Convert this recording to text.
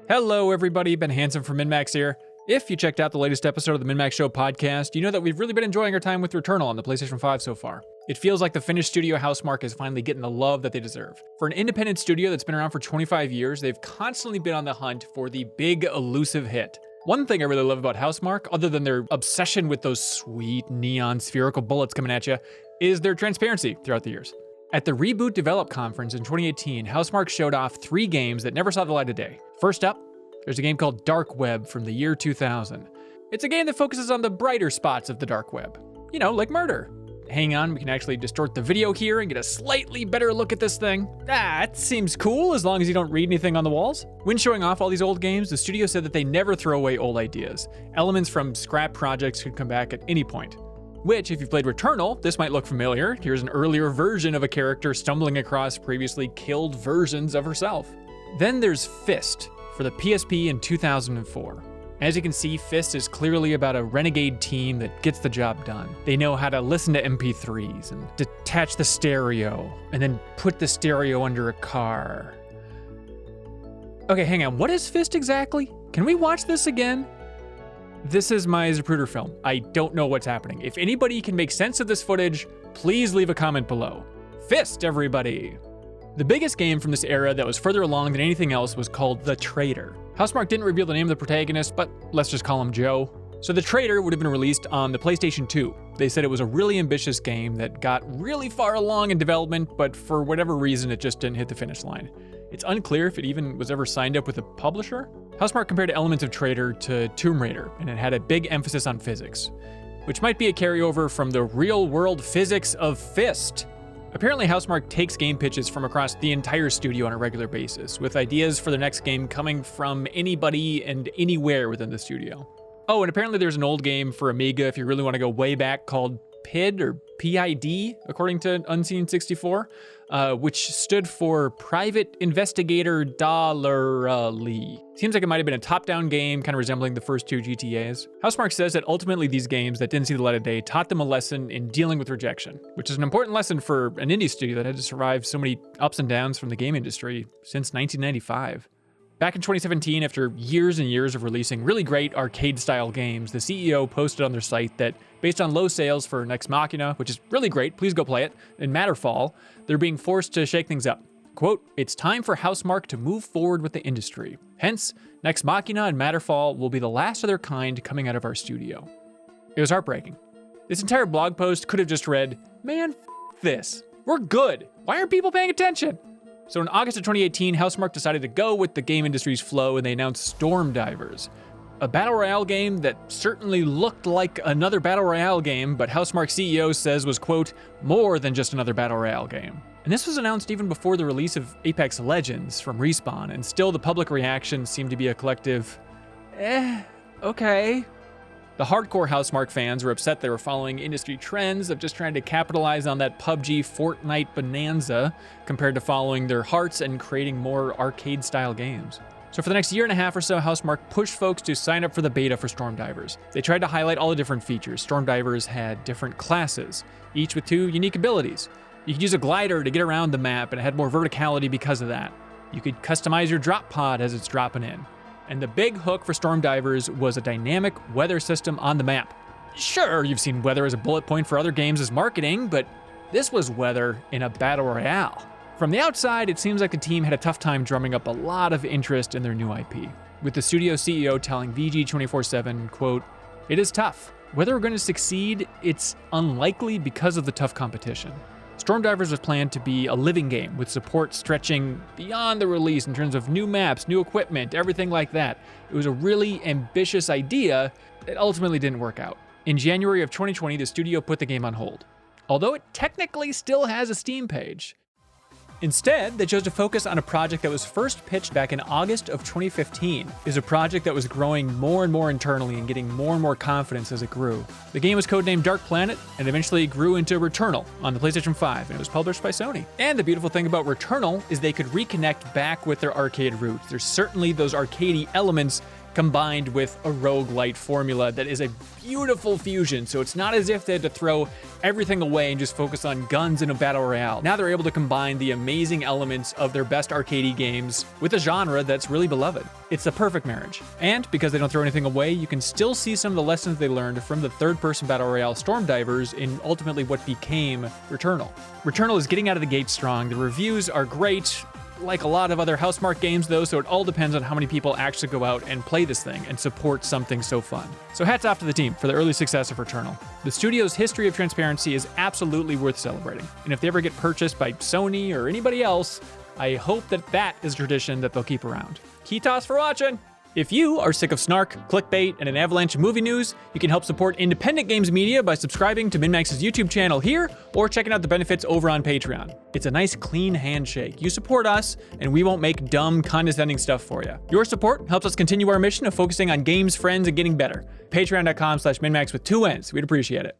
Hello everybody, Ben Hansen from MinnMax here. If you checked out the latest episode of the MinnMax Show podcast, you know that we've really been enjoying our time with Returnal on the PlayStation 5 so far. It feels like the Finnish studio Housemarque is finally getting the love that they deserve. For an independent studio that's been around for 25 years, they've constantly been on the hunt for the big, elusive hit. One thing I really love about Housemarque, other than their obsession with those sweet neon spherical bullets coming at you, is their transparency throughout the years. At the Reboot Develop Conference in 2018, Housemarque showed off 3 games that never saw the light of day. First up, there's a game called Dark Web from the year 2000. It's a game that focuses on the brighter spots of the dark web. You know, like murder. Hang on, we can actually distort the video here and get a slightly better look at this thing. That seems cool as long as you don't read anything on the walls. When showing off all these old games, the studio said that they never throw away old ideas. Elements from scrap projects could come back at any point. Which, if you've played Returnal, this might look familiar. Here's an earlier version of a character stumbling across previously killed versions of herself. Then there's Fist for the PSP in 2004. As you can see, Fist is clearly about a renegade team that gets the job done. They know how to listen to MP3s and detach the stereo, and then put the stereo under a car. Okay, hang on, what is Fist exactly? Can we watch this again? This is my Zapruder film. I don't know what's happening. If anybody can make sense of this footage, please leave a comment below. Fist, everybody! The biggest game from this era that was further along than anything else was called The Traitor. Housemarque didn't reveal the name of the protagonist, but let's just call him Joe. So The Traitor would have been released on the PlayStation 2. They said it was a really ambitious game that got really far along in development, but for whatever reason, it just didn't hit the finish line. It's unclear if it even was ever signed up with a publisher. Housemarque compared elements of Traitor to Tomb Raider, and it had a big emphasis on physics, which might be a carryover from the real-world physics of Fist. Apparently, Housemarque takes game pitches from across the entire studio on a regular basis, with ideas for their next game coming from anybody and anywhere within the studio. Oh, and apparently there's an old game for Amiga, if you really want to go way back, called PID, or PID, according to Unseen64, which stood for Private Investigator Dollarly. Seems like it might have been a top-down game, kind of resembling the first 2 GTAs. Housemarque says that ultimately these games that didn't see the light of day taught them a lesson in dealing with rejection, which is an important lesson for an indie studio that had to survive so many ups and downs from the game industry since 1995. Back in 2017, after years and years of releasing really great arcade-style games, the CEO posted on their site that, based on low sales for Nex Machina, which is really great, please go play it, and Matterfall, they're being forced to shake things up. Quote, "It's time for Housemarque to move forward with the industry. Hence, Nex Machina and Matterfall will be the last of their kind coming out of our studio." It was heartbreaking. This entire blog post could have just read, "Man, f this. We're good. Why aren't people paying attention?" So in August of 2018, Housemarque decided to go with the game industry's flow, and they announced Storm Divers, a battle royale game that certainly looked like another battle royale game, but Housemarque CEO says was, quote, more than just another battle royale game. And this was announced even before the release of Apex Legends from Respawn, and still the public reaction seemed to be a collective, okay. The hardcore Housemarque fans were upset they were following industry trends of just trying to capitalize on that PUBG Fortnite bonanza compared to following their hearts and creating more arcade-style games. So for the next year and a half or so, Housemarque pushed folks to sign up for the beta for Storm Divers. They tried to highlight all the different features. Storm Divers had different classes, each with 2 unique abilities. You could use a glider to get around the map, and it had more verticality because of that. You could customize your drop pod as it's dropping in. And the big hook for Storm Divers was a dynamic weather system on the map. Sure, you've seen weather as a bullet point for other games as marketing, but this was weather in a battle royale. From the outside, it seems like the team had a tough time drumming up a lot of interest in their new IP, with the studio CEO telling VG247, quote, "It is tough. Whether we're going to succeed, it's unlikely because of the tough competition." Storm Divers was planned to be a living game with support stretching beyond the release in terms of new maps, new equipment, everything like that. It was a really ambitious idea that ultimately didn't work out. In January of 2020, the studio put the game on hold, although it technically still has a Steam page. Instead, they chose to focus on a project that was first pitched back in August of 2015. It was a project that was growing more and more internally and getting more and more confidence as it grew. The game was codenamed Dark Planet and eventually grew into Returnal on the PlayStation 5, and it was published by Sony. And the beautiful thing about Returnal is they could reconnect back with their arcade roots. There's certainly those arcadey elements combined with a roguelite formula that is a beautiful fusion. So it's not as if they had to throw everything away and just focus on guns in a battle royale. Now they're able to combine the amazing elements of their best arcadey games with a genre that's really beloved. It's the perfect marriage. And because they don't throw anything away, you can still see some of the lessons they learned from the third-person battle royale Stormdivers in ultimately what became Returnal. Returnal is getting out of the gate strong. The reviews are great. Like a lot of other Housemarque games though, so it all depends on how many people actually go out and play this thing and support something so fun. So hats off to the team for the early success of Returnal. The studio's history of transparency is absolutely worth celebrating, and if they ever get purchased by Sony or anybody else, I hope that is a tradition that they'll keep around. Key toss for watching! If you are sick of snark, clickbait, and an avalanche of movie news, you can help support independent games media by subscribing to MinnMax's YouTube channel here or checking out the benefits over on Patreon. It's a nice clean handshake. You support us, and we won't make dumb, condescending stuff for you. Your support helps us continue our mission of focusing on games, friends, and getting better. Patreon.com/MinnMax with 2 N's. We'd appreciate it.